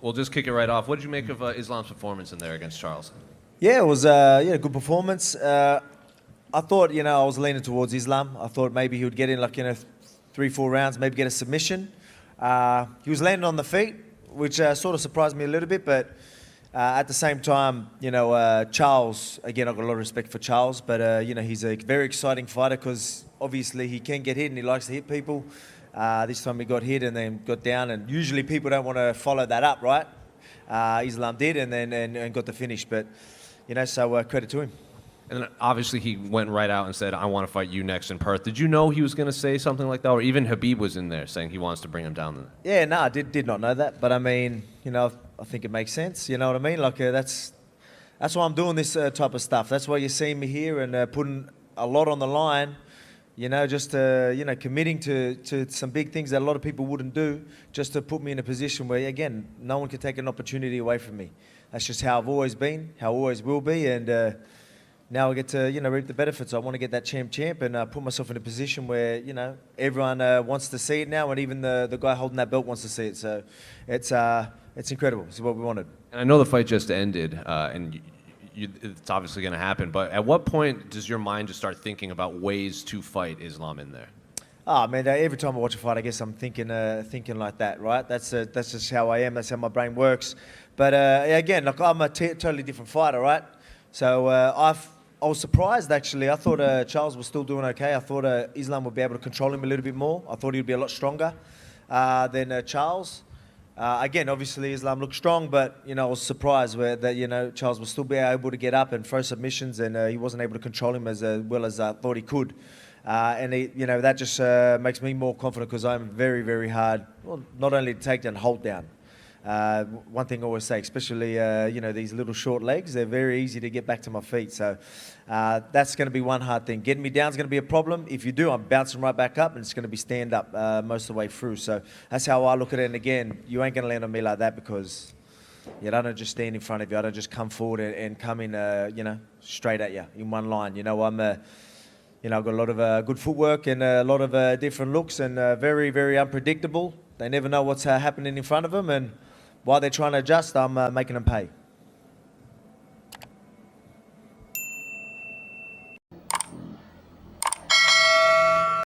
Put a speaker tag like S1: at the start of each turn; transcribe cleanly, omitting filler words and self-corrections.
S1: We'll just kick it right off. What did you make of Islam's performance in there against Charles?
S2: Yeah, it was a good performance. I thought, I was leaning towards Islam. I thought maybe he would get in 3-4 rounds, maybe get a submission. He was landing on the feet, which sort of surprised me a little bit, but at the same time, Charles, again, I've got a lot of respect for Charles, but, he's a very exciting fighter because obviously he can get hit and he likes to hit people. This time he got hit and then got down, and usually people don't want to follow that up, right? Islam did and then got the finish, but, so credit to him.
S1: And then obviously he went right out and said, I want to fight you next in Perth. Did you know he was going to say something like that? Or even Khabib was in there saying he wants to bring him down there.
S2: Yeah, no, I did not know that. But I mean, I think it makes sense. You know what I mean? That's why I'm doing this type of stuff. That's why you're seeing me here and putting a lot on the line. Just committing to some big things that a lot of people wouldn't do, just to put me in a position where, again, no one can take an opportunity away from me. That's just how I've always been, how I always will be, and now I get to, reap the benefits. I want to get that champ and put myself in a position where, everyone wants to see it now, and even the guy holding that belt wants to see it. So it's incredible. It's what we wanted.
S1: And I know the fight just ended, and it's obviously going to happen, but at what point does your mind just start thinking about ways to fight Islam in there?
S2: Oh, man, every time I watch a fight, I guess I'm thinking like that, right? That's just how I am. That's how my brain works. But again, I'm a totally different fighter, right? So I was surprised, actually. I thought Charles was still doing okay. I thought Islam would be able to control him a little bit more. I thought he would be a lot stronger than Charles. Again, obviously Islam looked strong, but I was surprised that Charles would still be able to get up and throw submissions, and he wasn't able to control him as well as I thought he could. And that just makes me more confident because I'm very, very hard, well, not only to take down, hold down. One thing I always say, especially these little short legs, they're very easy to get back to my feet. So that's going to be one hard thing. Getting me down is going to be a problem. If you do, I'm bouncing right back up, and it's going to be stand up most of the way through. So that's how I look at it. And again, you ain't going to land on me like that because I don't just stand in front of you. I don't just come forward and come in, straight at you in one line. I've got a lot of good footwork and a lot of different looks, and very, very unpredictable. They never know what's happening in front of them, and while they're trying to adjust, I'm making them pay.